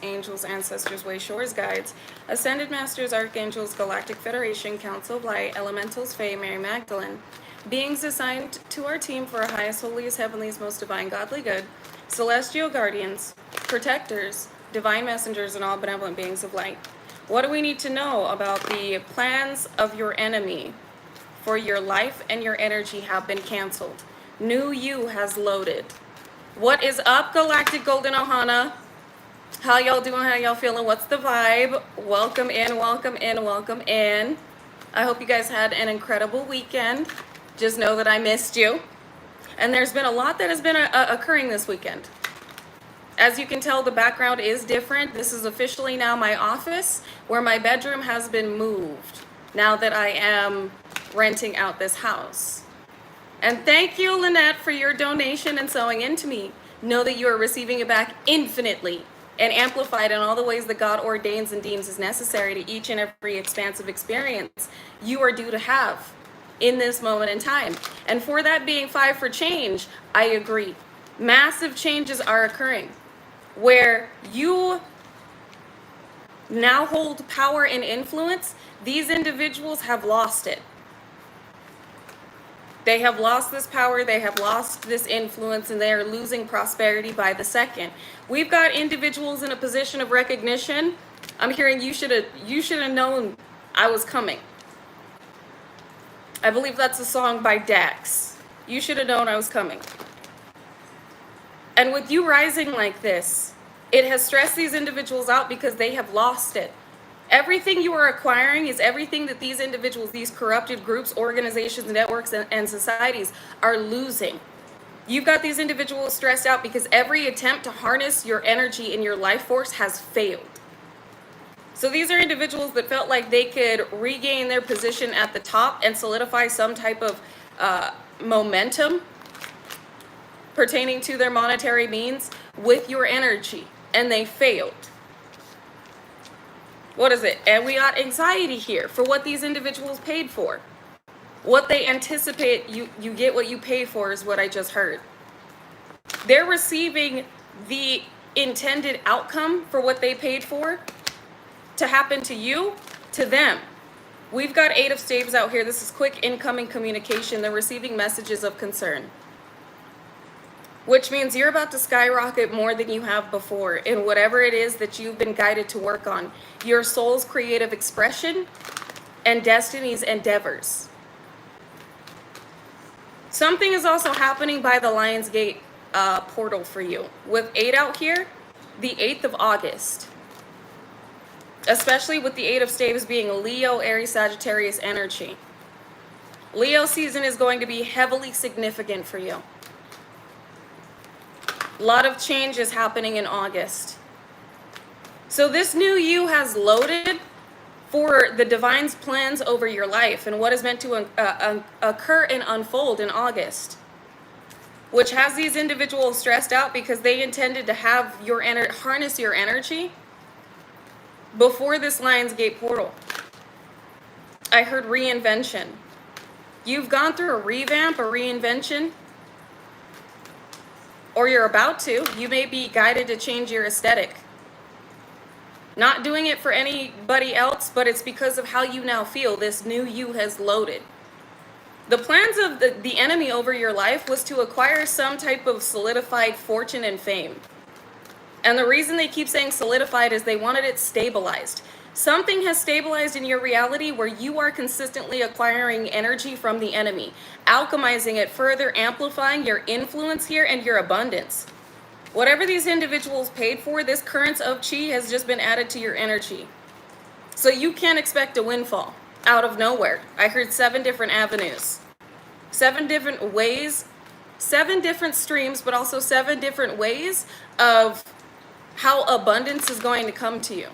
angels, ancestors, way shores, guides, ascended masters, archangels, galactic federation, council of light, elementals, fae, Mary Magdalene, beings assigned to our team for our highest, holiest, heavenliest, most divine, godly good, celestial guardians, protectors, divine messengers, and all benevolent beings of light. What do we need to know about the plans of your enemy for your life and your energy have been canceled? New you has loaded. What is up, Galactic Golden Ohana? How y'all doing? How y'all feeling? What's the vibe? Welcome in, welcome in, welcome in. I hope you guys had an incredible weekend. Just know that I missed you. And there's been a lot that has been occurring this weekend. As you can tell, the background is different. This is officially now my office, where my bedroom has been moved now that I am renting out this house. And thank you, Lynette, for your donation and sewing into me. Know that you are receiving it back infinitely and amplified in all the ways that God ordains and deems is necessary to each and every expansive experience you are due to have in this moment in time. And for that being 5 for change, I agree. Massive changes are occurring where you now hold power and influence. These individuals have lost it. They have lost this power, they have lost this influence, and they are losing prosperity by the second. We've got individuals in a position of recognition. I'm hearing you should have known I was coming. I believe that's a song by Dax. You should have known I was coming. And with you rising like this, it has stressed these individuals out because they have lost it. Everything you are acquiring is everything that these individuals, these corrupted groups, organizations, networks, and societies are losing. You've got these individuals stressed out because every attempt to harness your energy and your life force has failed. So these are individuals that felt like they could regain their position at the top and solidify some type of momentum pertaining to their monetary means with your energy, and they failed. What is it? And we got anxiety here for what these individuals paid for. What they anticipate you get what you pay for is what I just heard. They're receiving the intended outcome for what they paid for to happen to you, to them. We've got 8 of Staves out here. This is quick incoming communication. They're receiving messages of concern, which means you're about to skyrocket more than you have before in whatever it is that you've been guided to work on. Your soul's creative expression and destiny's endeavors. Something is also happening by the Lionsgate portal for you. With 8 out here, the 8th of August. Especially with the 8 of Staves being Leo, Aries, Sagittarius energy. Leo season is going to be heavily significant for you. A lot of change is happening in August. So this new you has loaded for the divine's plans over your life and what is meant to occur and unfold in August, which has these individuals stressed out because they intended to have your harness your energy before this Lionsgate portal. I heard reinvention. You've gone through a revamp, a reinvention, or you're about to. You may be guided to change your aesthetic. Not doing it for anybody else, but it's because of how you now feel. This new you has loaded. The plans of the enemy over your life was to acquire some type of solidified fortune and fame. And the reason they keep saying solidified is they wanted it stabilized. Something has stabilized in your reality where you are consistently acquiring energy from the enemy, alchemizing it further, amplifying your influence here and your abundance. Whatever these individuals paid for, this currents of chi has just been added to your energy. So you can't expect a windfall out of nowhere. I heard 7 different avenues, 7 different ways, 7 different streams, but also 7 different ways of how abundance is going to come to you.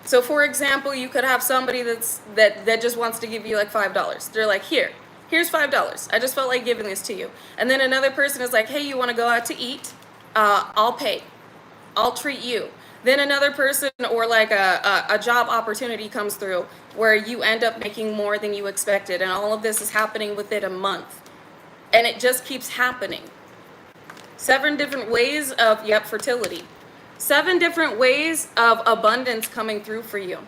So for example, you could have somebody that just wants to give you like $5. They're like, here's $5. I just felt like giving this to you. And then another person is like, hey, you want to go out to eat? I'll pay. I'll treat you. Then another person or like a job opportunity comes through where you end up making more than you expected. And all of this is happening within a month. And it just keeps happening. 7 different ways of, fertility. 7 different ways of abundance coming through for you.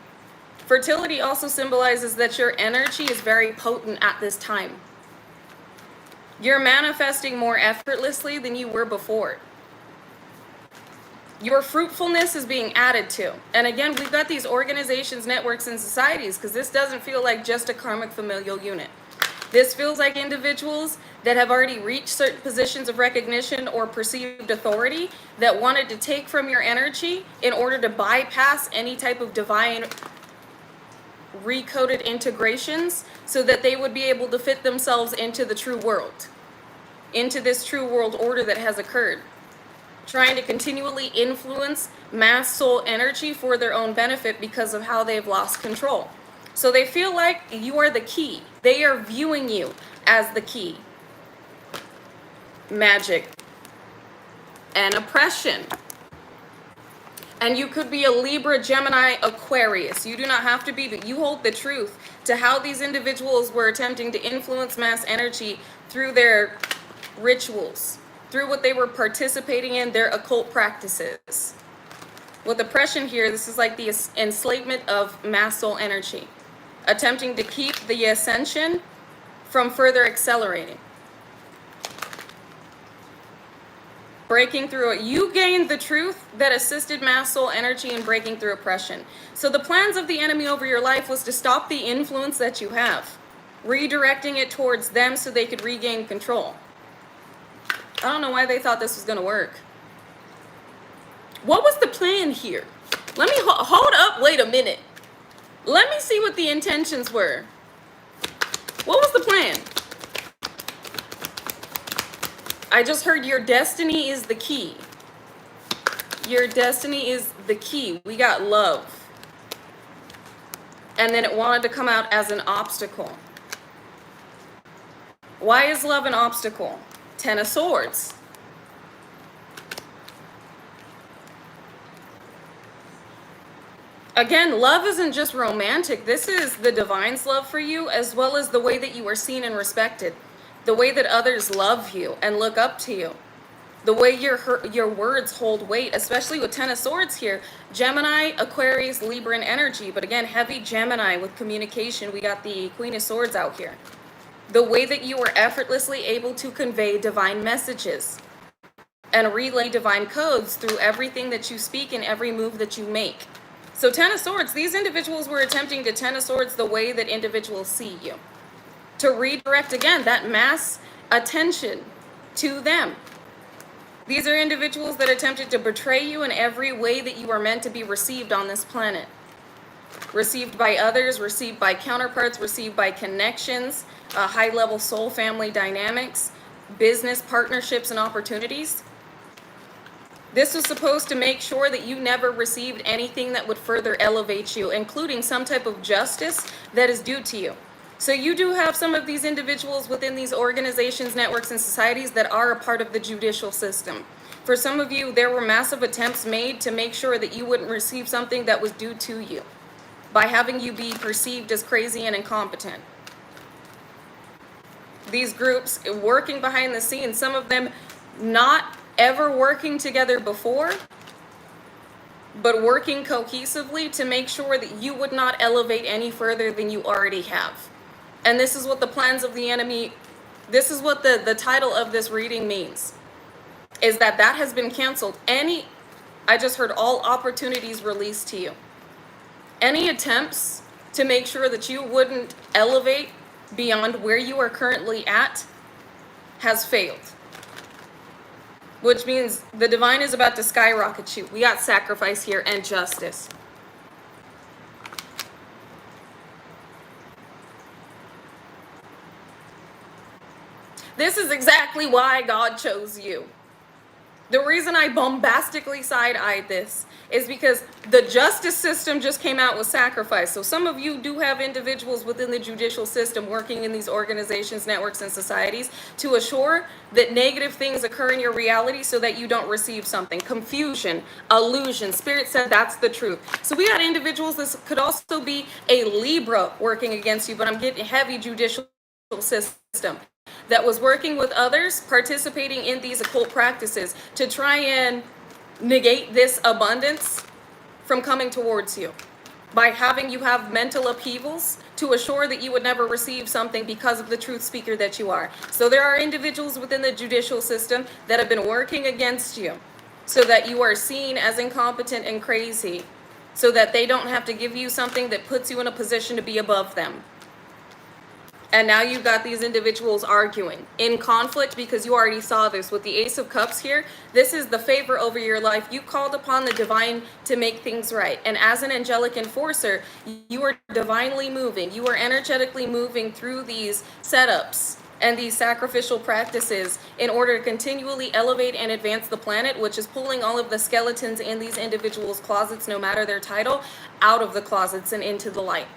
Fertility also symbolizes that your energy is very potent at this time. You're manifesting more effortlessly than you were before. Your fruitfulness is being added to. And again, we've got these organizations, networks, and societies, because this doesn't feel like just a karmic familial unit. This feels like individuals that have already reached certain positions of recognition or perceived authority that wanted to take from your energy in order to bypass any type of divine recoded integrations so that they would be able to fit themselves into the true world, into this true world order that has occurred, trying to continually influence mass soul energy for their own benefit because of how they've lost control. So they feel like you are the key. They are viewing you as the key. Magic and oppression. And you could be a Libra, Gemini, Aquarius. You do not have to be, but you hold the truth to how these individuals were attempting to influence mass energy through their rituals, through what they were participating in, their occult practices. With oppression here, this is like the enslavement of mass soul energy, attempting to keep the ascension from further accelerating. Breaking through it. You gained the truth that assisted mass soul energy in breaking through oppression. So the plans of the enemy over your life was to stop the influence that you have, redirecting it towards them so they could regain control. I don't know why they thought this was going to work. What was the plan here? Let me hold up. Wait a minute. Let me see what the intentions were. What was the plan? I just heard your destiny is the key. Your destiny is the key. We got love. And then it wanted to come out as an obstacle. Why is love an obstacle? 10 of Swords. Again, love isn't just romantic. This is the divine's love for you, as well as the way that you are seen and respected. The way that others love you and look up to you. The way your words hold weight, especially with 10 of Swords here. Gemini, Aquarius, Libran energy. But again, heavy Gemini with communication. We got the Queen of Swords out here. The way that you are effortlessly able to convey divine messages and relay divine codes through everything that you speak and every move that you make. So 10 of Swords, these individuals were attempting to 10 of Swords the way that individuals see you. To redirect, again, that mass attention to them. These are individuals that attempted to betray you in every way that you are meant to be received on this planet. Received by others, received by counterparts, received by connections, high-level soul family dynamics, business partnerships and opportunities. This was supposed to make sure that you never received anything that would further elevate you, including some type of justice that is due to you. So you do have some of these individuals within these organizations, networks, and societies that are a part of the judicial system. For some of you, there were massive attempts made to make sure that you wouldn't receive something that was due to you by having you be perceived as crazy and incompetent. These groups working behind the scenes, some of them not ever working together before, but working cohesively to make sure that you would not elevate any further than you already have. And this is what the plans of the enemy, this is what the title of this reading means, is that has been canceled. I just heard all opportunities released to you. Any attempts to make sure that you wouldn't elevate beyond where you are currently at has failed. Which means the divine is about to skyrocket you. We got sacrifice here and justice. This is exactly why God chose you. The reason I bombastically side-eyed this is because the justice system just came out with sacrifice. So some of you do have individuals within the judicial system working in these organizations, networks, and societies to assure that negative things occur in your reality so that you don't receive something. Confusion, illusion. Spirit said that's the truth. So we got individuals, this could also be a Libra working against you, but I'm getting heavy judicial system. that was working with others, participating in these occult practices to try and negate this abundance from coming towards you by having you have mental upheavals to assure that you would never receive something because of the truth speaker that you are. So there are individuals within the judicial system that have been working against you so that you are seen as incompetent and crazy, so that they don't have to give you something that puts you in a position to be above them. And now you've got these individuals arguing in conflict because you already saw this with the Ace of Cups here. This is the favor over your life. You called upon the divine to make things right. And as an angelic enforcer, you are divinely moving. You are energetically moving through these setups and these sacrificial practices in order to continually elevate and advance the planet, which is pulling all of the skeletons in these individuals' closets, no matter their title, out of the closets and into the light.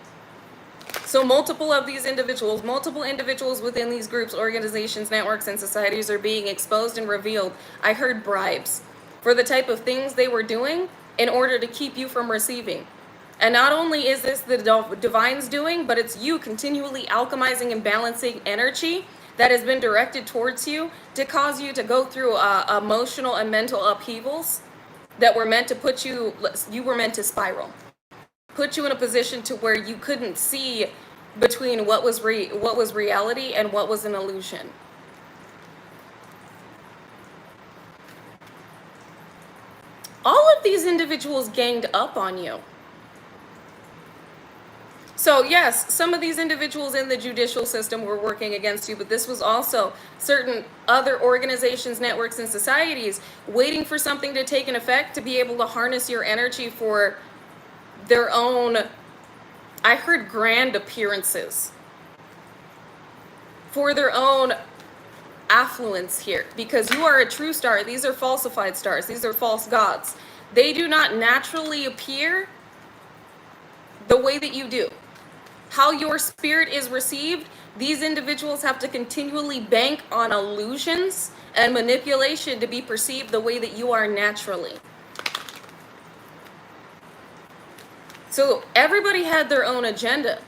So multiple individuals within these groups, organizations, networks, and societies are being exposed and revealed. I heard bribes for the type of things they were doing in order to keep you from receiving. And not only is this the divine's doing, but it's you continually alchemizing and balancing energy that has been directed towards you to cause you to go through emotional and mental upheavals that were meant to put you were meant to spiral. Put you in a position to where you couldn't see between what was reality and what was an illusion. All of these individuals ganged up on you. So yes, some of these individuals in the judicial system were working against you, but this was also certain other organizations, networks, and societies waiting for something to take an effect to be able to harness your energy for their own, I heard grand appearances, for their own affluence here, because you are a true star. These are falsified stars. These are false gods. They do not naturally appear the way that you do. How your spirit is received, these individuals have to continually bank on illusions and manipulation to be perceived the way that you are naturally. So everybody had their own agenda,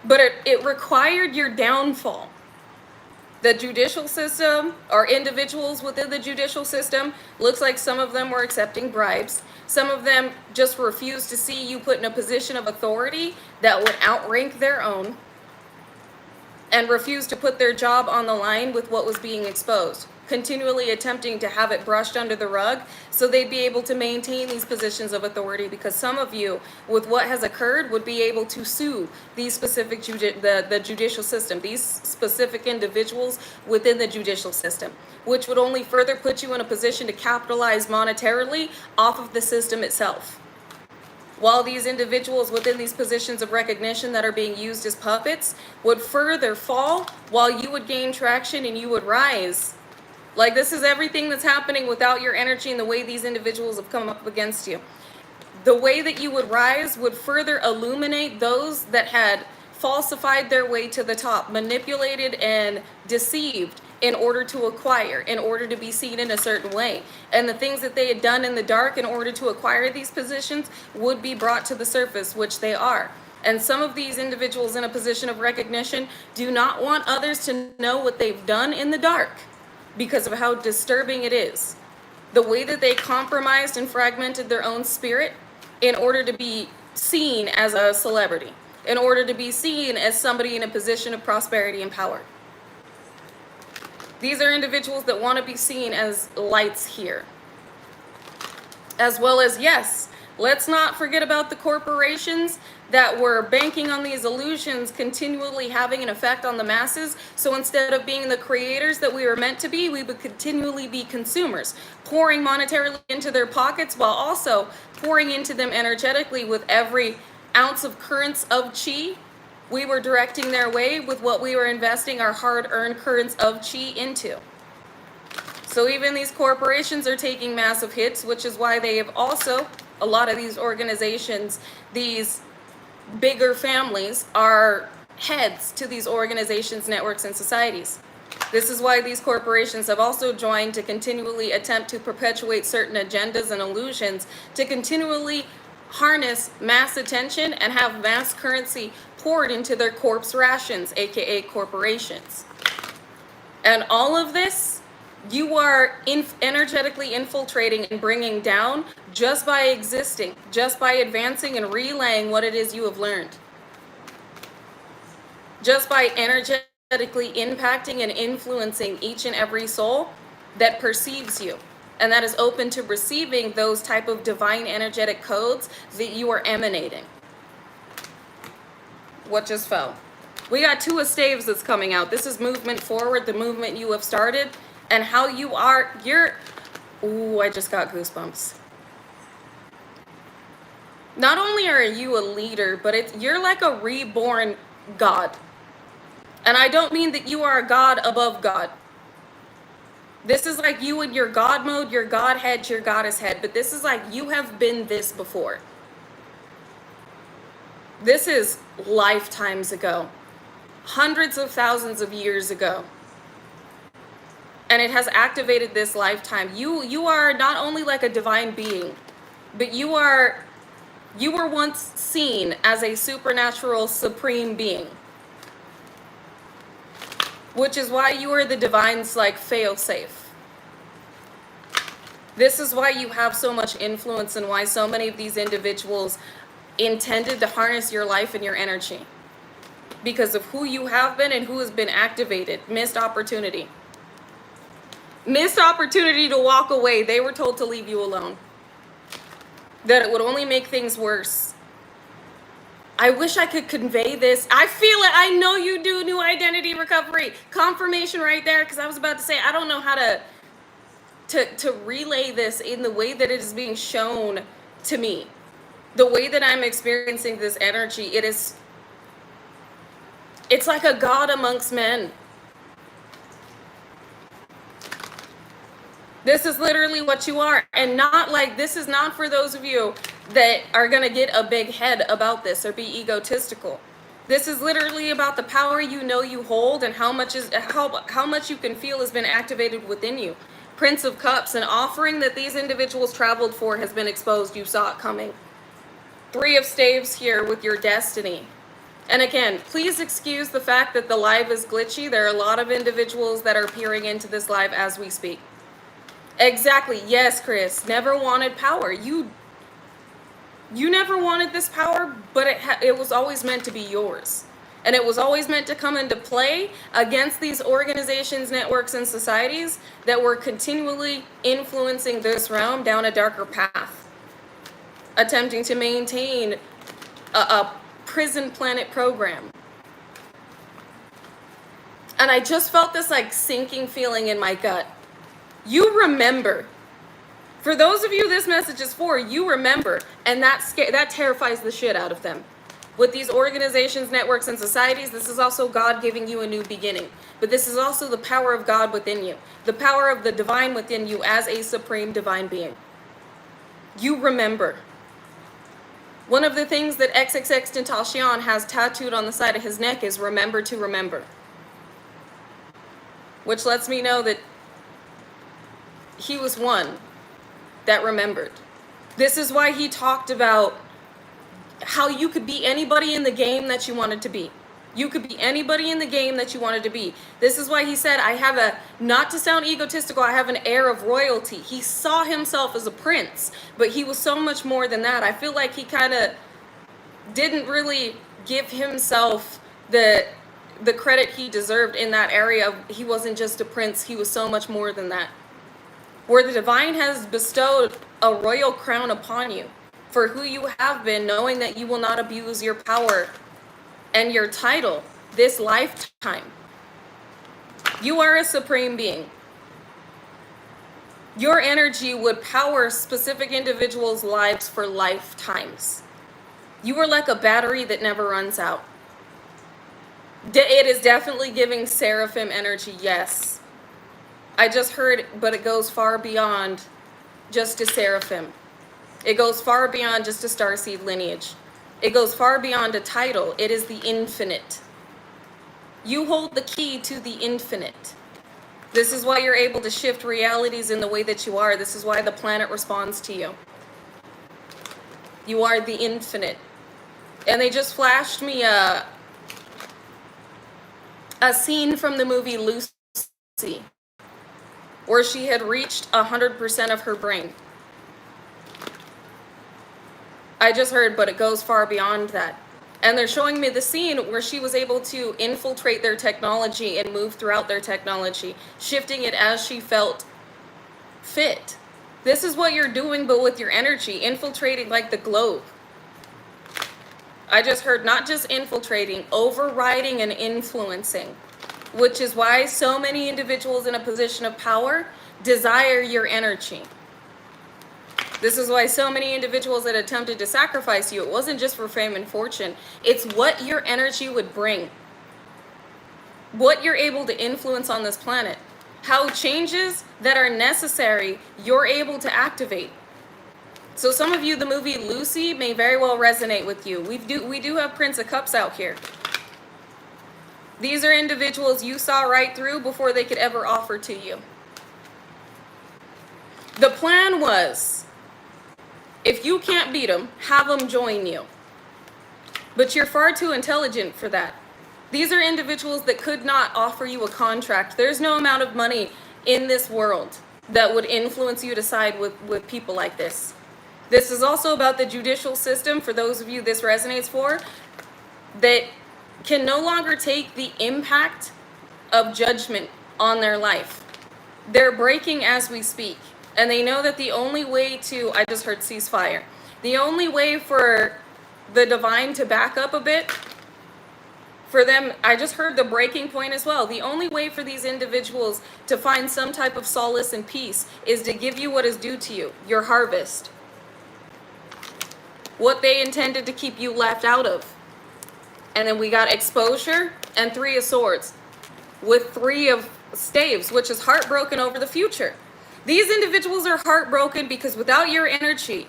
but it required your downfall. The judicial system, or individuals within the judicial system, looks like some of them were accepting bribes. Some of them just refused to see you put in a position of authority that would outrank their own, and refused to put their job on the line with what was being exposed, continually attempting to have it brushed under the rug so they'd be able to maintain these positions of authority, because some of you, with what has occurred, would be able to sue these specific the judicial system, these specific individuals within the judicial system, which would only further put you in a position to capitalize monetarily off of the system itself. While these individuals within these positions of recognition that are being used as puppets would further fall, while you would gain traction and you would rise. Like, this is everything that's happening without your energy and the way these individuals have come up against you. The way that you would rise would further illuminate those that had falsified their way to the top, manipulated and deceived in order to acquire, in order to be seen in a certain way. And the things that they had done in the dark in order to acquire these positions would be brought to the surface, which they are. And some of these individuals in a position of recognition do not want others to know what they've done in the dark, because of how disturbing it is. The way that they compromised and fragmented their own spirit in order to be seen as a celebrity, in order to be seen as somebody in a position of prosperity and power. These are individuals that want to be seen as lights here. As well as, yes, let's not forget about the corporations that were banking on these illusions continually having an effect on the masses. So instead of being the creators that we were meant to be, we would continually be consumers, pouring monetarily into their pockets while also pouring into them energetically with every ounce of currents of chi. We were directing their way with what we were investing our hard-earned currents of chi into. So even these corporations are taking massive hits, which is why they have also, a lot of these organizations, these bigger families are heads to these organizations, networks, and societies. This is why these corporations have also joined to continually attempt to perpetuate certain agendas and illusions, to continually harness mass attention and have mass currency poured into their corpse rations, aka corporations. And all of this, you are energetically infiltrating and bringing down just by existing, just by advancing and relaying what it is you have learned. Just by energetically impacting and influencing each and every soul that perceives you and that is open to receiving those type of divine energetic codes that you are emanating. What just fell? We got 2 of staves that's coming out. This is movement forward, the movement you have started, and how you are. Ooh, I just got goosebumps. Not only are you a leader, but you're like a reborn God. And I don't mean that you are a God above God. This is like you in your God mode, your Godhead, your goddess head. But this is like you have been this before. This is lifetimes ago. Hundreds of thousands of years ago. And it has activated this lifetime. You are not only like a divine being, but you were once seen as a supernatural supreme being. Which is why you are the divine's like fail-safe. This is why you have so much influence and why so many of these individuals intended to harness your life and your energy. Because of who you have been and who has been activated. Missed opportunity. Missed opportunity to walk away. They were told to leave you alone. That it would only make things worse. I wish I could convey this. I feel it. I know you do. New identity recovery. Confirmation right there. Because I was about to say, I don't know how to relay this in the way that it is being shown to me. The way that I'm experiencing this energy, it's like a God amongst men. This is literally what you are. And not like, this is not for those of you that are going to get a big head about this or be egotistical. This is literally about the power you know you hold and how much you can feel has been activated within you. Prince of Cups, an offering that these individuals traveled for has been exposed. You saw it coming. 3 of Staves here with your destiny. And again, please excuse the fact that the live is glitchy. There are a lot of individuals that are peering into this live as we speak. Exactly. Yes, Chris. Never wanted power. You never wanted this power, but it was always meant to be yours. And it was always meant to come into play against these organizations, networks, and societies that were continually influencing this realm down a darker path. Attempting to maintain a prison planet program. And I just felt this like sinking feeling in my gut. You remember. For those of you this message is for, you remember. And that terrifies the shit out of them. With these organizations, networks, and societies, this is also God giving you a new beginning. But this is also the power of God within you. The power of the divine within you as a supreme divine being. You remember. One of the things that XXXTentacion has tattooed on the side of his neck is remember to remember. Which lets me know that he was one that remembered. This is why he talked about how you could be anybody in the game that you wanted to be. You could be anybody in the game that you wanted to be. This is why he said, I have not to sound egotistical, I have an air of royalty. He saw himself as a prince, but he was so much more than that. I feel like he kind of didn't really give himself the credit he deserved in that area. He wasn't just a prince, he was so much more than that. Where the divine has bestowed a royal crown upon you for who you have been, knowing that you will not abuse your power and your title this lifetime. You are a supreme being. Your energy would power specific individuals' lives for lifetimes. You are like a battery that never runs out. It is definitely giving seraphim energy, yes. I just heard, but it goes far beyond just a seraphim. It goes far beyond just a starseed lineage. It goes far beyond a title. It is the infinite. You hold the key to the infinite. This is why you're able to shift realities in the way that you are. This is why the planet responds to you. You are the infinite. And they just flashed me a scene from the movie Lucy Lucy, where she had reached 100% of her brain. I just heard, but it goes far beyond that. And they're showing me the scene where she was able to infiltrate their technology and move throughout their technology, shifting it as she felt fit. This is what you're doing, but with your energy, infiltrating like the globe. I just heard not just infiltrating, overriding and influencing, which is why so many individuals in a position of power desire your energy. This is why so many individuals that attempted to sacrifice you, it wasn't just for fame and fortune. It's what your energy would bring. What you're able to influence on this planet. How changes that are necessary, you're able to activate. So some of you, the movie Lucy may very well resonate with you. We do have Prince of Cups out here. These are individuals you saw right through before they could ever offer to you. The plan was, if you can't beat them, have them join you. But you're far too intelligent for that. These are individuals that could not offer you a contract. There's no amount of money in this world that would influence you to side with people like this. This is also about the judicial system, for those of you this resonates for, that can no longer take the impact of judgment on their life. They're breaking as we speak. And they know that the only way to, I just heard ceasefire, the only way for the divine to back up a bit, for them, I just heard the breaking point as well. The only way for these individuals to find some type of solace and peace is to give you what is due to you, your harvest. What they intended to keep you left out of. And then we got exposure and 3 of swords with 3 of staves, which is heartbroken over the future. These individuals are heartbroken because without your energy,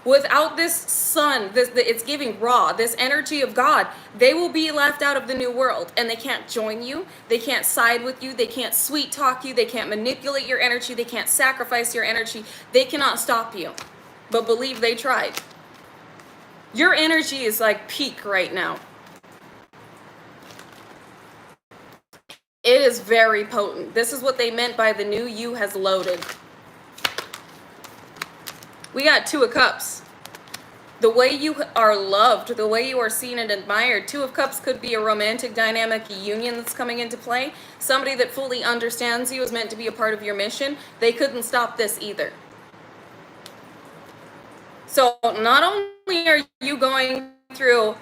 without this sun, it's giving raw, this energy of God, they will be left out of the new world. And they can't join you. They can't side with you. They can't sweet talk you. They can't manipulate your energy. They can't sacrifice your energy. They cannot stop you. But believe they tried. Your energy is like peak right now. It is very potent. This is what they meant by the new you has loaded. We got 2 of Cups. The way you are loved, the way you are seen and admired. 2 of Cups could be a romantic dynamic union that's coming into play. Somebody that fully understands you is meant to be a part of your mission. They couldn't stop this either. So not only are you going through,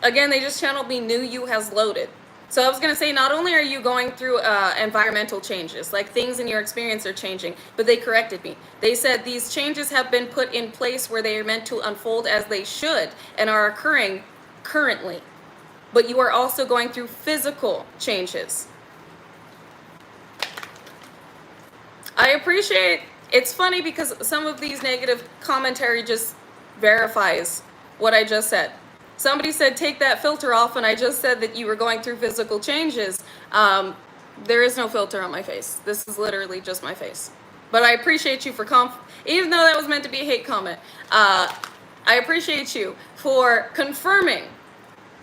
again, they just channeled me, new you has loaded. So I was going to say, not only are you going through environmental changes, like things in your experience are changing, but they corrected me. They said these changes have been put in place where they are meant to unfold as they should and are occurring currently. But you are also going through physical changes. I appreciate, it's funny because some of these negative commentary just verifies what I just said. Somebody said, take that filter off, and I just said that you were going through physical changes. There is no filter on my face. This is literally just my face. But I appreciate you for even though that was meant to be a hate comment, I appreciate you for confirming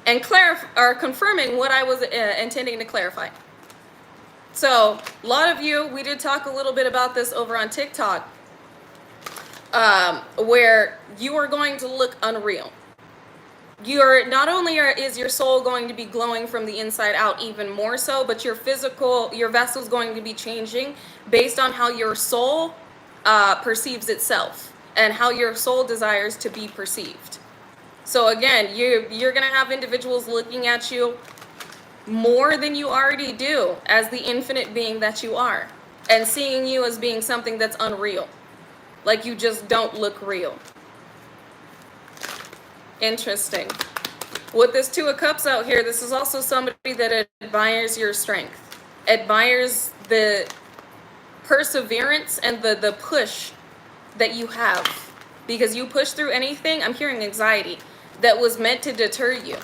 and confirming what I was intending to clarify. So, a lot of you, we did talk a little bit about this over on TikTok, where you are going to look unreal. Not only is your soul going to be glowing from the inside out even more so, but your vessel is going to be changing based on how your soul perceives itself and how your soul desires to be perceived. So again, you're going to have individuals looking at you more than you already do as the infinite being that you are, and seeing you as being something that's unreal, like you just don't look real. Interesting. With this 2 of Cups out here, this is also somebody that admires your strength, admires the perseverance and the push that you have, because you push through anything. I'm hearing anxiety that was meant to deter you.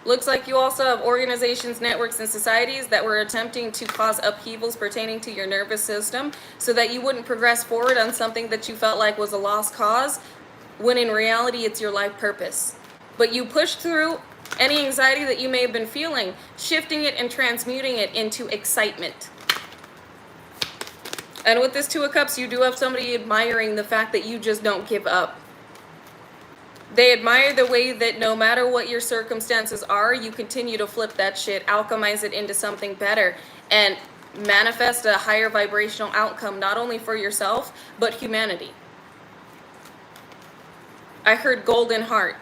Looks like you also have organizations, networks, and societies that were attempting to cause upheavals pertaining to your nervous system so that you wouldn't progress forward on something that you felt like was a lost cause, when in reality it's your life purpose. But you pushed through Any anxiety that you may have been feeling, shifting it and transmuting it into excitement. And with this Two of Cups, you do have somebody admiring the fact that you just don't give up. They admire the way that no matter what your circumstances are, you continue to flip that shit, alchemize it into something better, and manifest a higher vibrational outcome, not only for yourself, but humanity. I heard golden heart.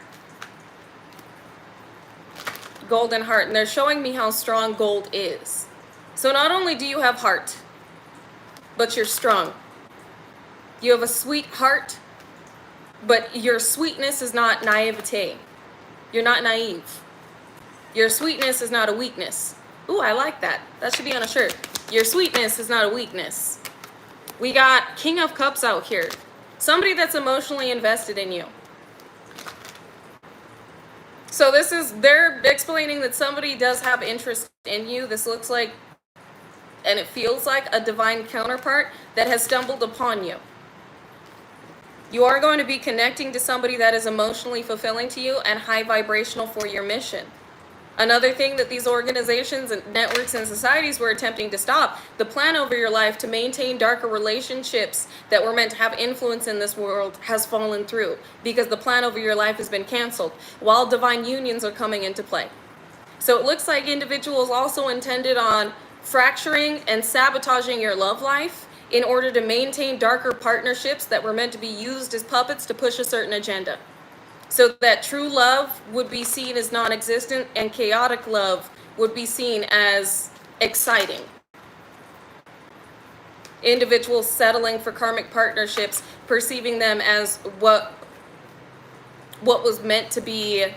Golden heart. And they're showing me how strong gold is. So not only do you have heart, but you're strong. You have a sweet heart, but your sweetness is not naivete. You're not naive. Your sweetness is not a weakness. Ooh, I like that. That should be on a shirt. Your sweetness is not a weakness. We got King of Cups out here. Somebody that's emotionally invested in you. So they're explaining that somebody does have interest in you. This looks like, and it feels like, a divine counterpart that has stumbled upon you. You are going to be connecting to somebody that is emotionally fulfilling to you and high vibrational for your mission. Another thing that these organizations and networks and societies were attempting to stop, the plan over your life to maintain darker relationships that were meant to have influence in this world, has fallen through because the plan over your life has been canceled while divine unions are coming into play. So it looks like individuals also intended on fracturing and sabotaging your love life in order to maintain darker partnerships that were meant to be used as puppets to push a certain agenda. So that true love would be seen as non-existent and chaotic love would be seen as exciting. Individuals settling for karmic partnerships, perceiving them as what was meant to be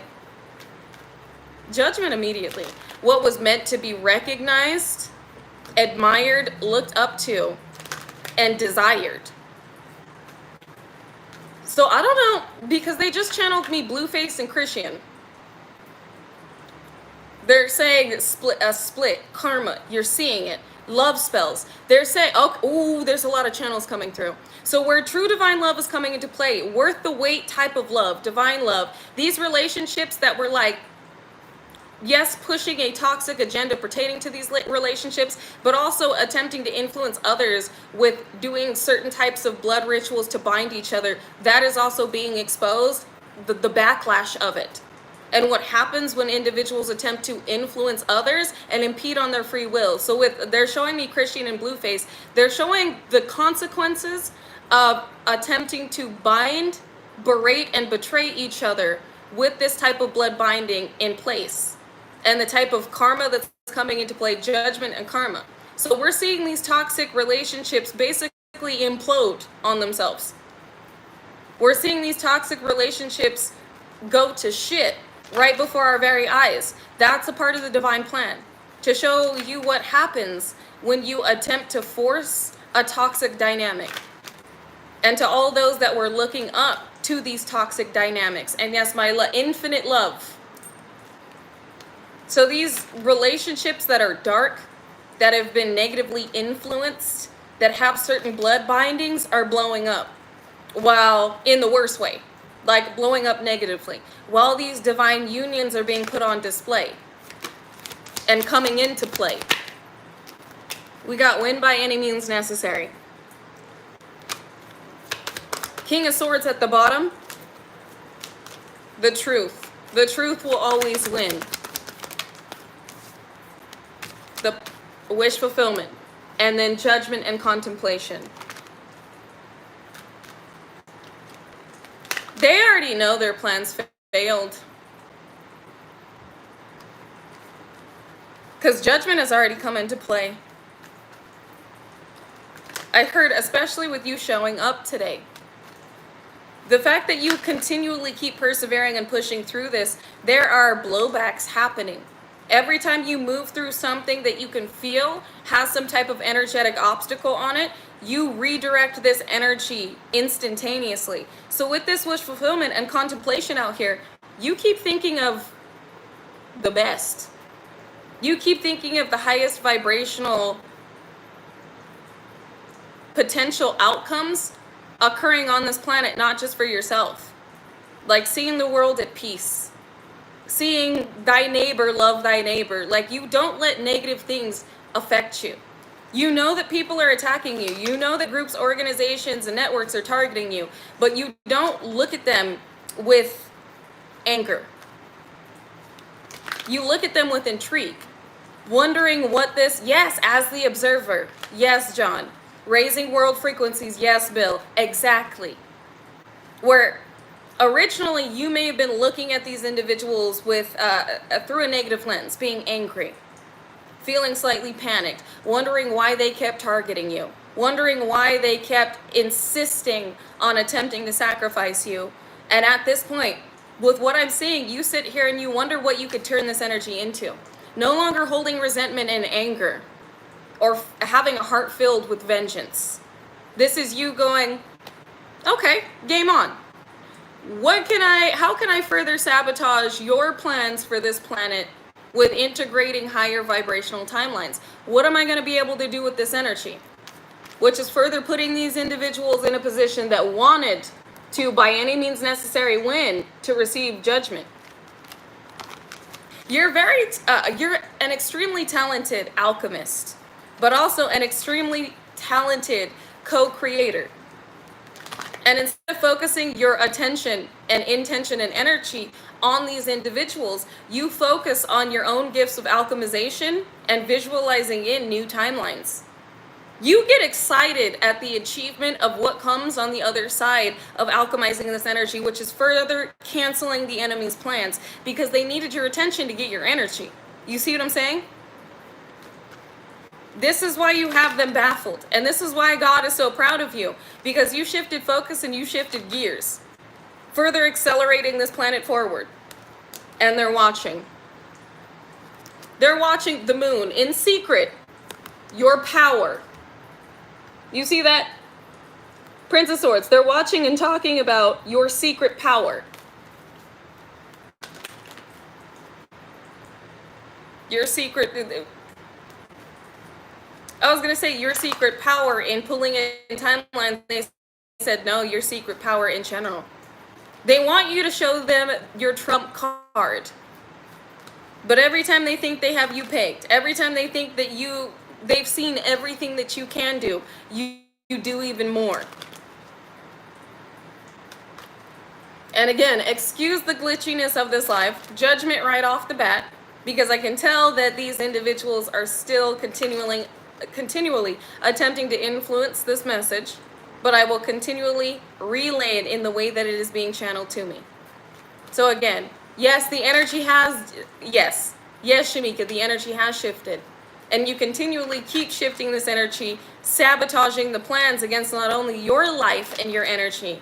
judgment immediately. What was meant to be recognized, admired, looked up to, and desired. So I don't know, because they just channeled me Blueface and Christian. They're saying a split, karma, you're seeing it. Love spells. They're saying, oh, there's a lot of channels coming through. So where true divine love is coming into play, worth the wait type of love, divine love, these relationships that were like, yes, pushing a toxic agenda pertaining to these relationships, but also attempting to influence others with doing certain types of blood rituals to bind each other, that is also being exposed, the backlash of it. And what happens when individuals attempt to influence others and impede on their free will. So they're showing me Christian and Blueface, they're showing the consequences of attempting to bind, berate, and betray each other with this type of blood binding in place. And the type of karma that's coming into play, judgment and karma. So we're seeing these toxic relationships basically implode on themselves. We're seeing these toxic relationships go to shit right before our very eyes. That's a part of the divine plan, to show you what happens when you attempt to force a toxic dynamic. And to all those that were looking up to these toxic dynamics. And yes, my infinite love. So these relationships that are dark, that have been negatively influenced, that have certain blood bindings, are blowing up. While in the worst way, like blowing up negatively. While these divine unions are being put on display and coming into play. We got win by any means necessary. King of Swords at the bottom. The truth. The truth will always win. The wish fulfillment, and then judgment and contemplation. They already know their plans failed, because judgment has already come into play. I heard, especially with you showing up today, the fact that you continually keep persevering and pushing through this, there are blowbacks happening. Every time you move through something that you can feel has some type of energetic obstacle on it, you redirect this energy instantaneously. So with this wish fulfillment and contemplation out here, you keep thinking of the best. You keep thinking of the highest vibrational potential outcomes occurring on this planet, not just for yourself. Like seeing the world at peace. seeing thy neighbor love thy neighbor. Like, you don't let negative things affect you. You know that people are attacking you. You know that groups, organizations, and networks are targeting you, but you don't look at them with anger. You look at them with intrigue, wondering what this, yes, as the observer, yes, John, raising world frequencies, yes, Bill, exactly. Where originally you may have been looking at these individuals with through a negative lens, being angry, feeling slightly panicked, wondering why they kept targeting you, wondering why they kept insisting on attempting to sacrifice you. And at this point, with what I'm seeing, you sit here and you wonder what you could turn this energy into. No longer holding resentment and anger or having a heart filled with vengeance. This is you going, okay, game on. How can I further sabotage your plans for this planet with integrating higher vibrational timelines? What am I going to be able to do with this energy? Which is further putting these individuals in a position that wanted to, by any means necessary, win to receive judgment. You're an extremely talented alchemist, but also an extremely talented co-creator. And instead of focusing your attention and intention and energy on these individuals, you focus on your own gifts of alchemization and visualizing in new timelines. You get excited at the achievement of what comes on the other side of alchemizing this energy, which is further canceling the enemy's plans, because they needed your attention to get your energy. You see what I'm saying? This is why you have them baffled. And this is why God is so proud of you, because you shifted focus and you shifted gears, further accelerating this planet forward. And they're watching. They're watching the moon in secret, your power. You see that? Prince of Swords, they're watching and talking about your secret power. Your secret, I was going to say your secret power in pulling in timelines. They said, no, your secret power in general. They want you to show them your trump card. But every time they think they have you pegged, every time they think that they've seen everything that you can do, you do even more. And again, excuse the glitchiness of this live, judgment right off the bat, because I can tell that these individuals are still continually attempting to influence this message, but I will continually relay it in the way that it is being channeled to me. So again, yes, the energy has, yes, Shamika, the energy has shifted. And you continually keep shifting this energy, sabotaging the plans against not only your life and your energy,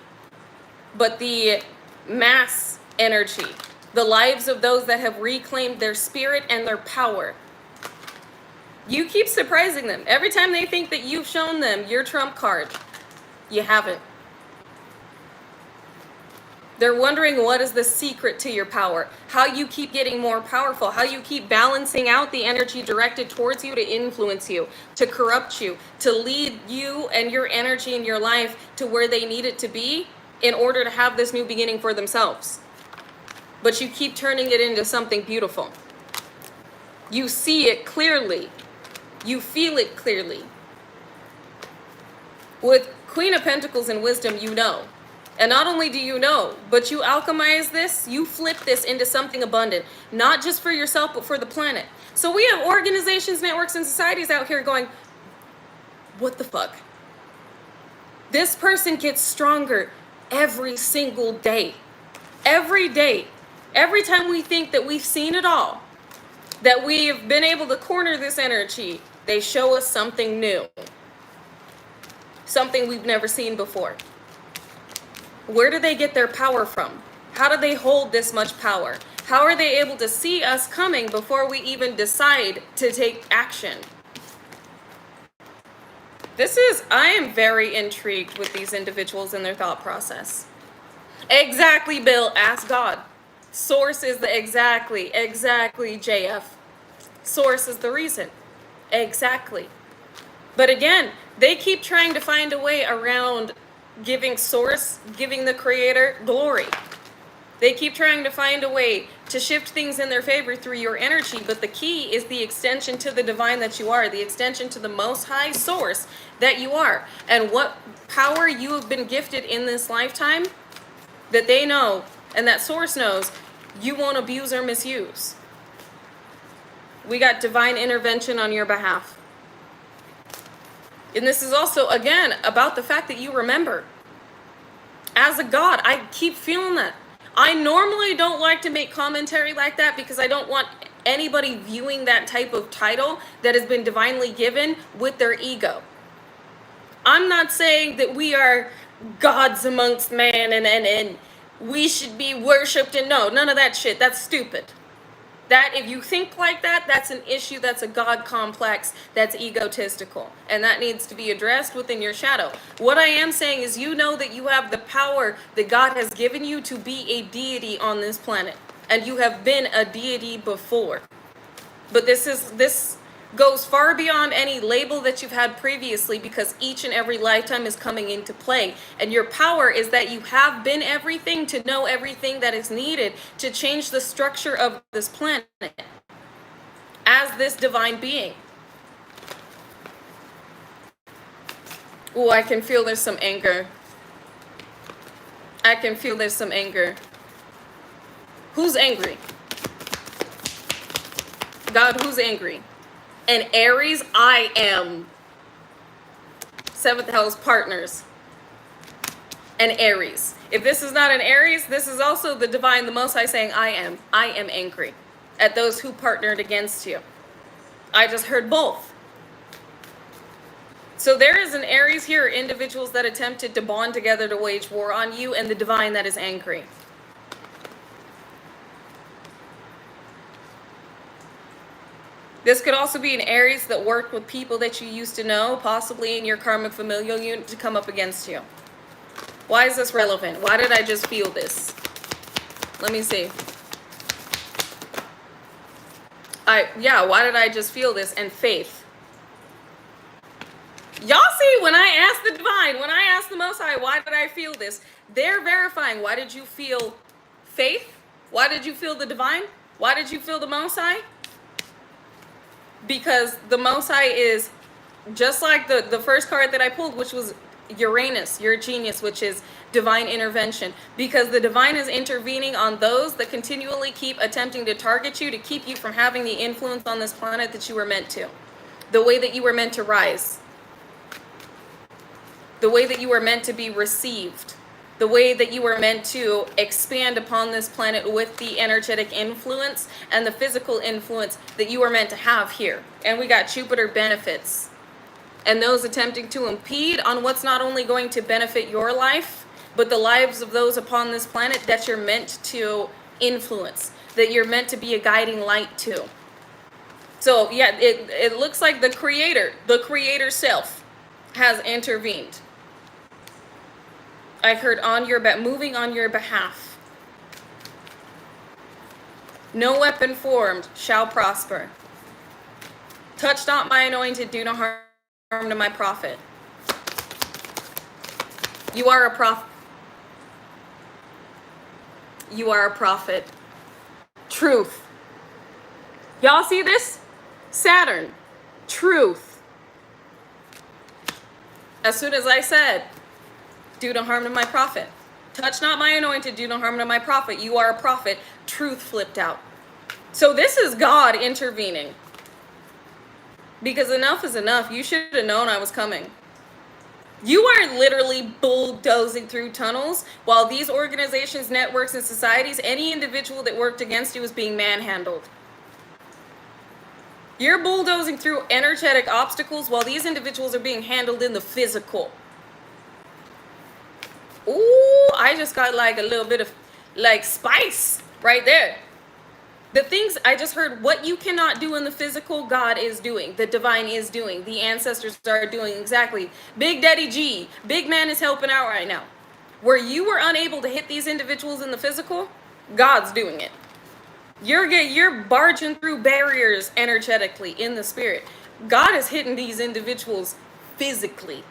but the mass energy, the lives of those that have reclaimed their spirit and their power. You keep surprising them. Every time they think that you've shown them your trump card, you haven't. They're wondering what is the secret to your power, how you keep getting more powerful, how you keep balancing out the energy directed towards you to influence you, to corrupt you, to lead you and your energy in your life to where they need it to be in order to have this new beginning for themselves. But you keep turning it into something beautiful. You see it clearly. You feel it clearly. With Queen of Pentacles and Wisdom, you know. And not only do you know, but you alchemize this, you flip this into something abundant, not just for yourself, but for the planet. So we have organizations, networks, and societies out here going, what the fuck? This person gets stronger every single day. Every day. Every time we think that we've seen it all, that we've been able to corner this energy, they show us something new. Something we've never seen before. Where do they get their power from? How do they hold this much power? How are they able to see us coming before we even decide to take action? I am very intrigued with these individuals and their thought process. Exactly, Bill. Ask God. Source is the exactly, JF. Source is the reason. Exactly. But again, they keep trying to find a way around giving source, giving the creator glory. They keep trying to find a way to shift things in their favor through your energy. But the key is the extension to the divine that you are, the extension to the most high source that you are. And what power you have been gifted in this lifetime that they know and that source knows you won't abuse or misuse. We got divine intervention on your behalf. And this is also, again, about the fact that you remember. As a God, I keep feeling that. I normally don't like to make commentary like that because I don't want anybody viewing that type of title that has been divinely given with their ego. I'm not saying that we are gods amongst man and we should be worshipped, and no, none of that shit. That's stupid. That if you think like that, that's an issue, that's a God complex, that's egotistical. And that needs to be addressed within your shadow. What I am saying is you know that you have the power that God has given you to be a deity on this planet. And you have been a deity before. But this goes far beyond any label that you've had previously, because each and every lifetime is coming into play. And your power is that you have been everything to know everything that is needed to change the structure of this planet as this divine being. Oh, I can feel there's some anger. I can feel there's some anger. Who's angry? God, who's angry? And Aries, I am. Seventh house partners. And Aries. If this is not an Aries, this is also the divine, the Most High saying, I am angry at those who partnered against you. I just heard both. So there is an Aries here, individuals that attempted to bond together to wage war on you, and the divine that is angry. This could also be an Aries that worked with people that you used to know, possibly in your karmic familial unit, to come up against you. Why is this relevant? Why did I just feel this? Let me see. Why did I just feel this? And faith. Y'all see, when I ask the divine, when I ask the Most High, why did I feel this? They're verifying. Why did you feel faith? Why did you feel the divine? Why did you feel the Most High? Because the Most High is just like the first card that I pulled, which was Uranus, your genius, which is divine intervention. Because the divine is intervening on those that continually keep attempting to target you, to keep you from having the influence on this planet that you were meant to. The way that you were meant to rise. The way that you were meant to be received. The way that you were meant to expand upon this planet with the energetic influence and the physical influence that you were meant to have here. And we got Jupiter benefits. And those attempting to impede on what's not only going to benefit your life, but the lives of those upon this planet that you're meant to influence, that you're meant to be a guiding light to. So yeah, it looks like the creator self has intervened. I've heard on your moving on your behalf. No weapon formed shall prosper. Touch not my anointed, do no harm to my prophet. You are a prophet. You are a prophet. Truth. Y'all see this? Saturn. Truth. As soon as I said, do no harm to my prophet. Touch not my anointed, do no harm to my prophet. You are a prophet. Truth flipped out. So this is God intervening. Because enough is enough. You should have known I was coming. You are literally bulldozing through tunnels while these organizations, networks, and societies, any individual that worked against you is being manhandled. You're bulldozing through energetic obstacles while these individuals are being handled in the physical. Ooh, I just got like a little bit of like spice right there. The things I just heard, what you cannot do in the physical, God is doing. The divine is doing. The ancestors are doing exactly. Big Daddy G, big man is helping out right now. Where you were unable to hit these individuals in the physical, God's doing it. You're barging through barriers energetically in the spirit. God is hitting these individuals physically.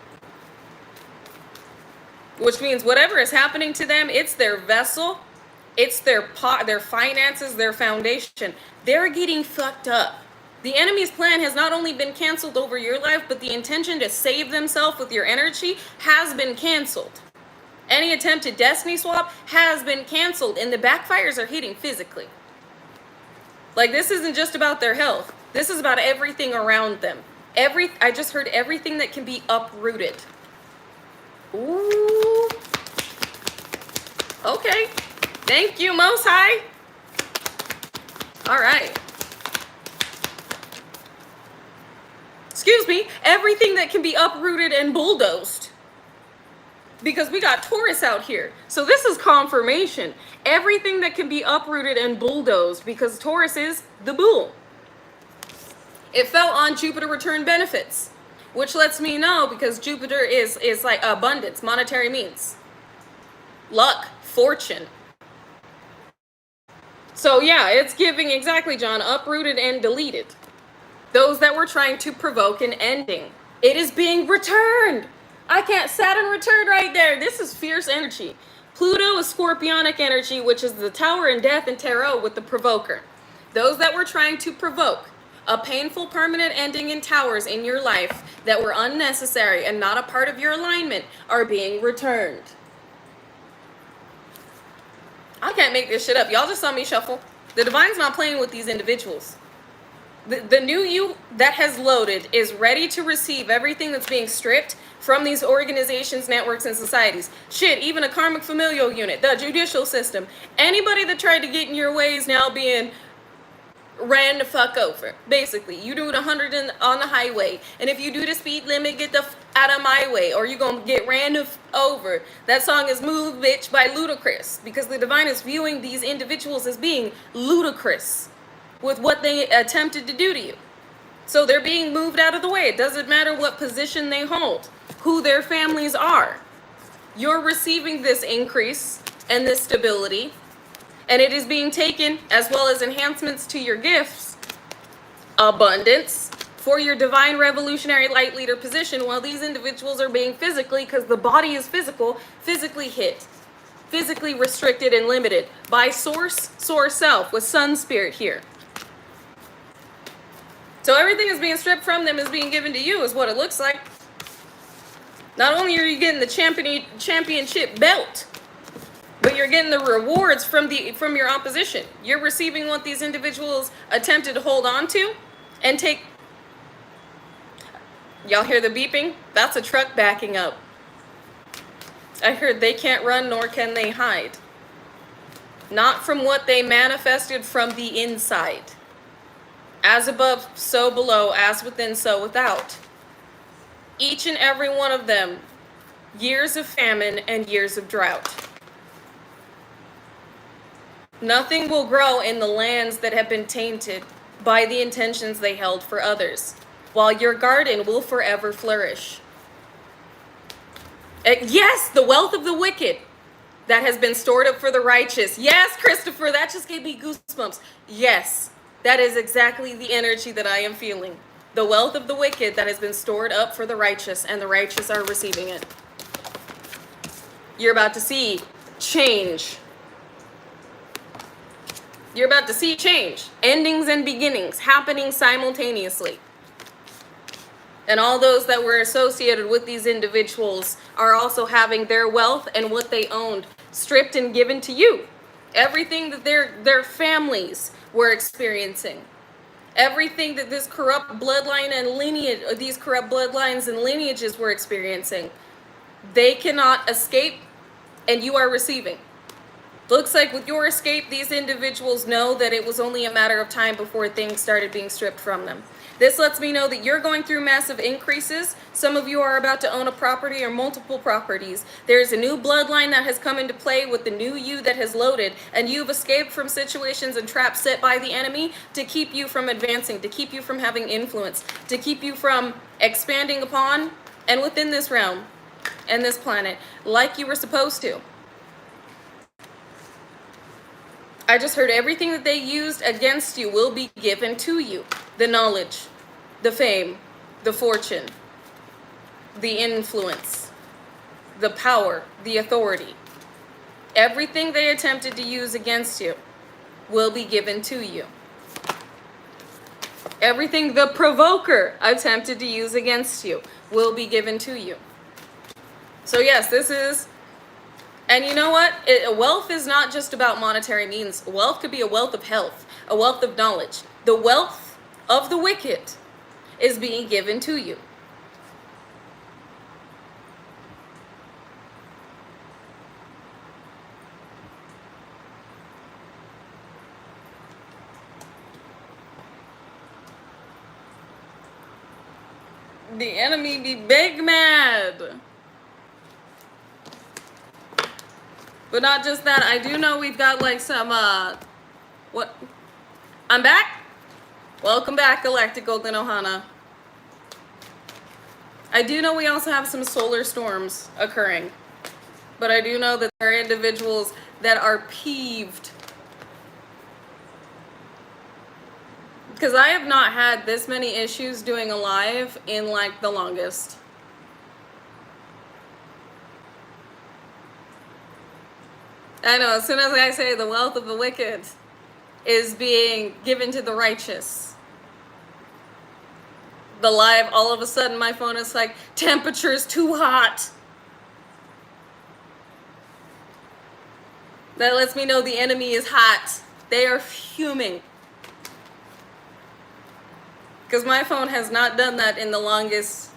Which means whatever is happening to them, it's their vessel It's their finances, their foundation. They're getting fucked up. The enemy's plan has not only been canceled over your life, but the intention to save themselves with your energy has been canceled. Any attempt to destiny swap has been canceled, and the backfires are hitting physically. Like, this isn't just about their health. This is about everything around them. I just heard everything that can be uprooted. Ooh. Okay. Thank you, Most High. All right. Excuse me. Everything that can be uprooted and bulldozed. Because we got Taurus out here. So this is confirmation. Everything that can be uprooted and bulldozed, because Taurus is the bull. It fell on Jupiter return benefits, which lets me know, because Jupiter is like abundance, monetary means, luck, fortune. So yeah, it's giving exactly, John, uprooted and deleted. Those that were trying to provoke an ending. It is being returned. I can't, Saturn returned right there. This is fierce energy. Pluto is scorpionic energy, which is the tower in death and tarot with the provoker. Those that were trying to provoke a painful permanent ending in towers in your life that were unnecessary and not a part of your alignment are being returned. I can't make this shit up. Y'all just saw me shuffle. The divine's not playing with these individuals. The new you that has loaded is ready to receive everything that's being stripped from these organizations, networks, and societies. Shit, even a karmic familial unit, the judicial system. Anybody that tried to get in your way is now being ran the fuck over. Basically, you do it 100 on the highway, and if you do the speed limit, get the out of my way, or you're gonna get ran over. That song is Move Bitch by Ludacris, because the divine is viewing these individuals as being ludicrous with what they attempted to do to you. So they're being moved out of the way. It doesn't matter what position they hold, who their families are. You're receiving this increase and this stability, and it is being taken, as well as enhancements to your gifts, abundance, for your divine revolutionary light leader position, while these individuals are being physically, because the body is physical, physically hit, physically restricted and limited by source self with sun spirit here. So everything is being stripped from them is being given to you, is what it looks like. Not only are you getting the championship belt, but you're getting the rewards from your opposition. You're receiving what these individuals attempted to hold on to and take. Y'all hear the beeping? That's a truck backing up. I heard they can't run nor can they hide. Not from what they manifested from the inside. As above, so below, as within, so without. Each and every one of them, years of famine and years of drought. Nothing will grow in the lands that have been tainted by the intentions they held for others, while your garden will forever flourish. Yes, the wealth of the wicked that has been stored up for the righteous. Yes, Christopher, that just gave me goosebumps. Yes. That is exactly the energy that I am feeling. The wealth of the wicked that has been stored up for the righteous, and the righteous are receiving it. You're about to see change. You're about to see change. Endings and beginnings happening simultaneously. And all those that were associated with these individuals are also having their wealth and what they owned stripped and given to you. Everything that their families were experiencing. Everything that this corrupt bloodline and lineage, or these corrupt bloodlines and lineages were experiencing, they cannot escape, and you are receiving. Looks like with your escape, these individuals know that it was only a matter of time before things started being stripped from them. This lets me know that you're going through massive increases. Some of you are about to own a property or multiple properties. There's a new bloodline that has come into play with the new you that has loaded, and you've escaped from situations and traps set by the enemy to keep you from advancing, to keep you from having influence, to keep you from expanding upon and within this realm and this planet like you were supposed to. I just heard everything that they used against you will be given to you. The knowledge, the fame, the fortune, the influence, the power, the authority. Everything they attempted to use against you will be given to you. Everything the provoker attempted to use against you will be given to you. So yes, this is, and you know what? Wealth is not just about monetary means. Wealth could be a wealth of health, a wealth of knowledge. The wealth of the wicked is being given to you. The enemy be big mad. But not just that, I do know we've got like some, what? I'm back? Welcome back, Galactic Golden Ohana. I do know we also have some solar storms occurring. But I do know that there are individuals that are peeved. Because I have not had this many issues doing a live in like the longest. I know, as soon as I say the wealth of the wicked is being given to the righteous, the live, all of a sudden my phone is like, temperature's too hot. That lets me know the enemy is hot. They are fuming. Because my phone has not done that in the longest.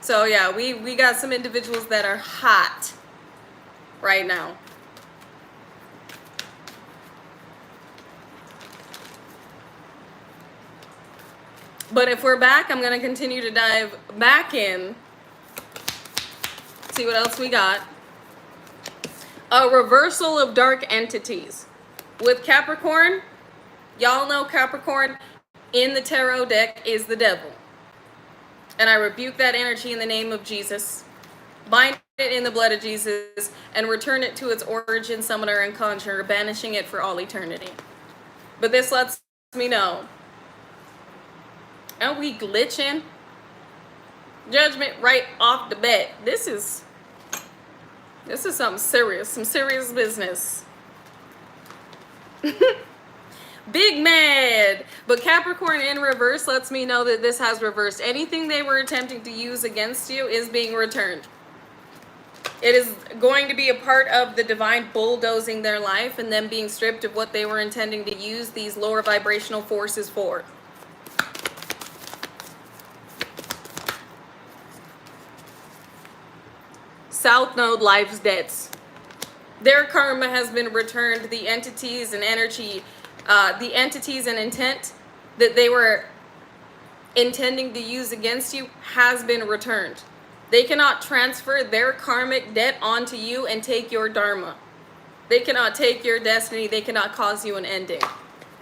So yeah, we got some individuals that are hot right now. But if we're back, I'm going to continue to dive back in. See what else we got. A reversal of dark entities. With Capricorn, y'all know Capricorn in the tarot deck is the devil. And I rebuke that energy in the name of Jesus. Bind it in the blood of Jesus and return it to its origin, summoner, and conjurer, banishing it for all eternity. But this lets me know. And we glitching. Judgment right off the bat. This is something serious. Some serious business. Big mad. But Capricorn in reverse lets me know that this has reversed. Anything they were attempting to use against you is being returned. It is going to be a part of the divine bulldozing their life and them being stripped of what they were intending to use these lower vibrational forces for. South Node life's debts. Their karma has been returned. The entities and energy, the entities and intent that they were intending to use against you has been returned. They cannot transfer their karmic debt onto you and take your dharma. They cannot take your destiny. They cannot cause you an ending.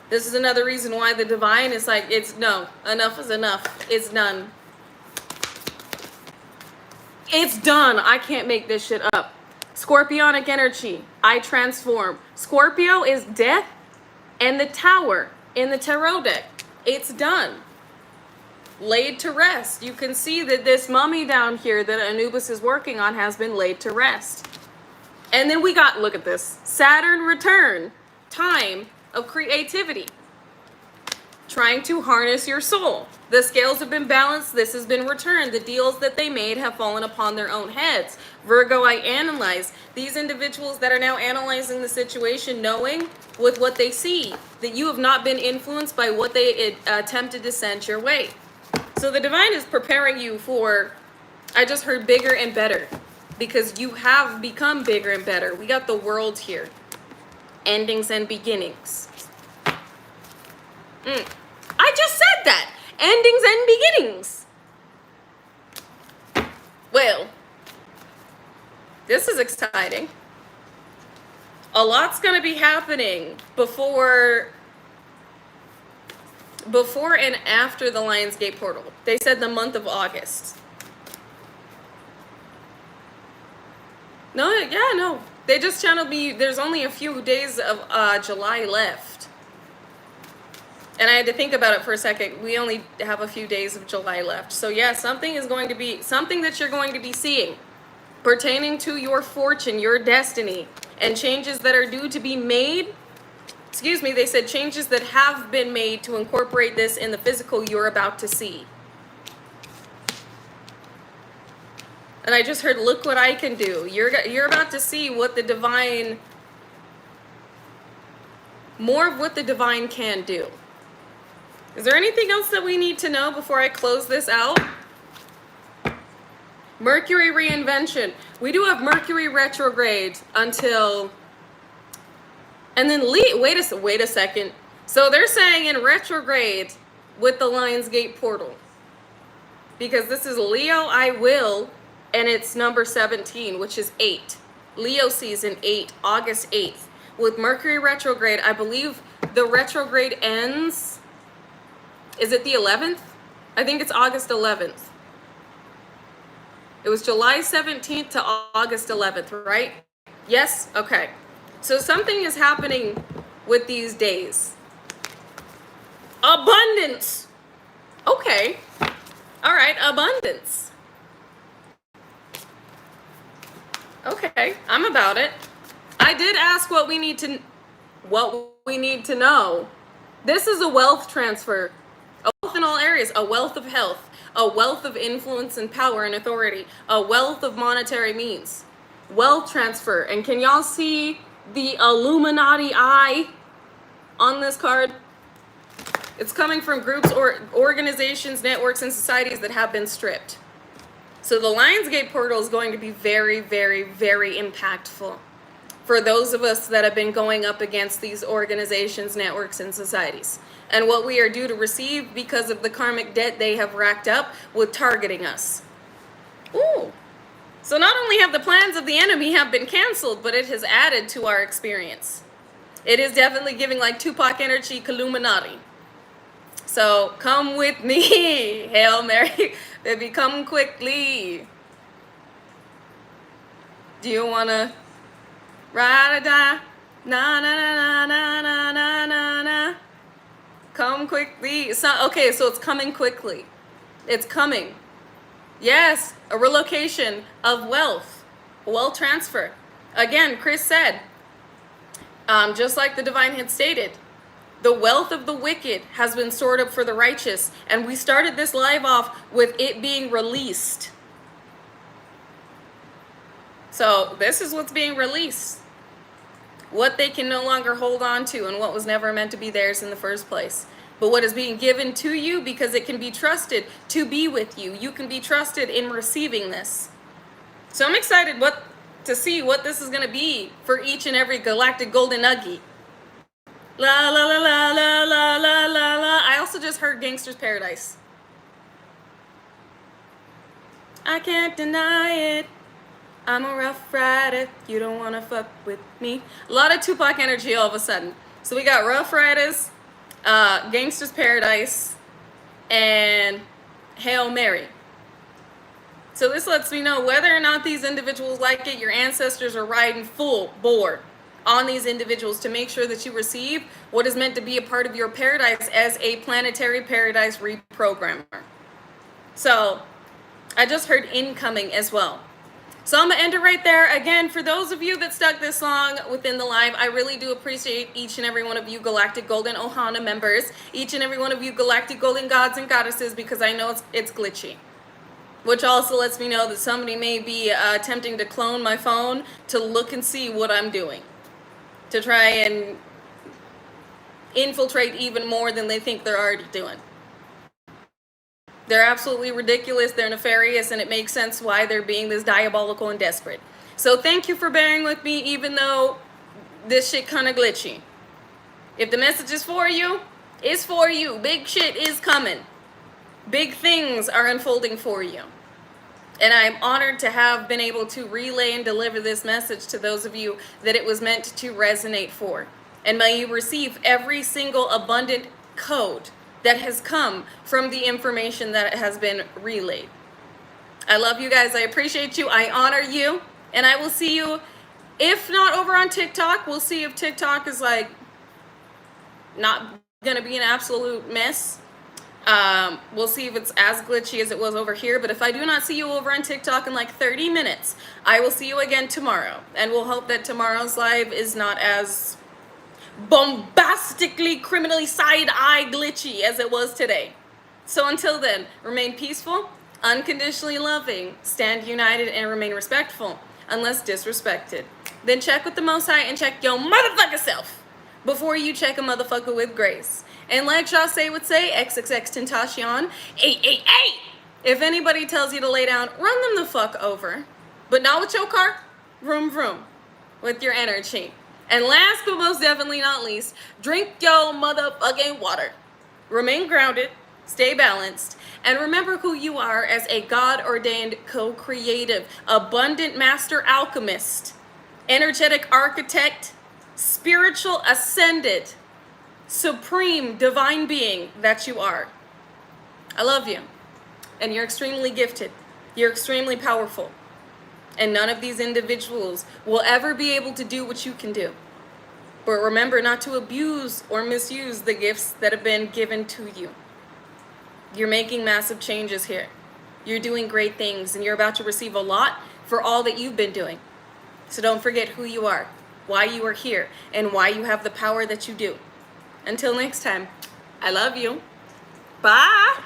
This is another reason why the divine is like, no, enough is enough. It's done. It's done. I can't make this shit up. Scorpionic energy. I transform. Scorpio is death and the tower in the tarot deck. It's done. Laid to rest. You can see that this mummy down here that Anubis is working on has been laid to rest. And then we got, look at this, Saturn return. Time of creativity. Trying to harness your soul. The scales have been balanced. This has been returned. The deals that they made have fallen upon their own heads. Virgo, I analyze. These individuals that are now analyzing the situation, knowing with what they see, that you have not been influenced by what they attempted to send your way. So the divine is preparing you for, I just heard bigger and better. Because you have become bigger and better. We got the world here. Endings and beginnings. I just said that. Endings and beginnings. Well, this is exciting. A lot's going to be happening before and after the Lionsgate portal. They said the month of August. No. They just channeled me. There's only a few days of July left. And I had to think about it for a second. We only have a few days of July left. So yeah, something that you're going to be seeing pertaining to your fortune, your destiny, and changes that are due to be made. Excuse me, they said changes that have been made to incorporate this in the physical you're about to see. And I just heard, look what I can do. You're about to see what the divine, more of what the divine can do. Is there anything else that we need to know before I close this out? Mercury reinvention. We do have Mercury retrograde until, and then wait a second. So they're saying in retrograde with the Lionsgate portal, because this is Leo I will, and it's number 17, which is 8. Leo season 8, August 8th. With Mercury retrograde, I believe the retrograde ends, is it the 11th? I think it's August 11th. It was July 17th to August 11th, right? Yes? Okay. So something is happening with these days. Abundance. Okay. All right, abundance. Okay, I'm about it. I did ask what we need to know. This is a wealth transfer. A wealth in all areas, a wealth of health, a wealth of influence and power and authority, a wealth of monetary means. Wealth transfer. And can y'all see the Illuminati eye on this card? It's coming from groups or organizations, networks, and societies that have been stripped. So the Lionsgate portal is going to be very, very, very impactful for those of us that have been going up against these organizations, networks, and societies, and what we are due to receive because of the karmic debt they have racked up with targeting us. Ooh. So not only have the plans of the enemy have been canceled, but it has added to our experience. It is definitely giving like Tupac energy, Illuminati. So come with me, Hail Mary, baby, come quickly. Do you wanna ride or die? Na na na na na na na na. Come quickly. It's not okay. So it's coming quickly. It's coming. Yes, a relocation of wealth, wealth transfer. Again, Chris said, just like the divine had stated, the wealth of the wicked has been stored up for the righteous. And we started this live off with it being released. So this is what's being released. What they can no longer hold on to and what was never meant to be theirs in the first place. But what is being given to you because it can be trusted to be with you. You can be trusted in receiving this. So I'm excited to see what this is going to be for each and every galactic golden nugget. La la la la la la la la la. I also just heard Gangster's Paradise. I can't deny it. I'm a rough rider. You don't want to fuck with me. A lot of Tupac energy all of a sudden. So we got Rough Riders, Gangster's Paradise, and Hail Mary. So this lets me know whether or not these individuals like it, your ancestors are riding full board on these individuals to make sure that you receive what is meant to be a part of your paradise as a planetary paradise reprogrammer. So I just heard incoming as well. So I'm going to end it right there. Again, for those of you that stuck this long within the live, I really do appreciate each and every one of you Galactic Golden Ohana members, each and every one of you Galactic Golden Gods and Goddesses, because I know it's glitchy. Which also lets me know that somebody may be attempting to clone my phone to look and see what I'm doing, to try and infiltrate even more than they think they're already doing. They're absolutely ridiculous, they're nefarious, and it makes sense why they're being this diabolical and desperate. So thank you for bearing with me, even though this shit kind of glitchy. If the message is for you, it's for you. Big shit is coming. Big things are unfolding for you. And I'm honored to have been able to relay and deliver this message to those of you that it was meant to resonate for. And may you receive every single abundant code that has come from the information that has been relayed. I love you guys. I appreciate you. I honor you. And I will see you, if not over on TikTok. We'll see if TikTok is like not going to be an absolute mess. We'll see if it's as glitchy as it was over here, but if I do not see you over on TikTok in like 30 minutes, I will see you again tomorrow. And we'll hope that tomorrow's live is not as bombastically, criminally side-eye glitchy as it was today. So until then, remain peaceful, unconditionally loving, stand united, and remain respectful, unless disrespected. Then check with the Most High and check your motherfucker self before you check a motherfucker with grace. And like Jase would say, XXX Tentacion, 888. If anybody tells you to lay down, run them the fuck over. But not with your car, vroom vroom, with your energy. And last but most definitely not least, drink your motherfucking water. Remain grounded, stay balanced, and remember who you are as a God-ordained co-creative, abundant master alchemist, energetic architect, spiritual ascended, supreme divine being that you are. I love you. And you're extremely gifted. You're extremely powerful. And none of these individuals will ever be able to do what you can do. But remember not to abuse or misuse the gifts that have been given to you. You're making massive changes here. You're doing great things, and you're about to receive a lot for all that you've been doing. So don't forget who you are, why you are here, and why you have the power that you do. Until next time, I love you. Bye.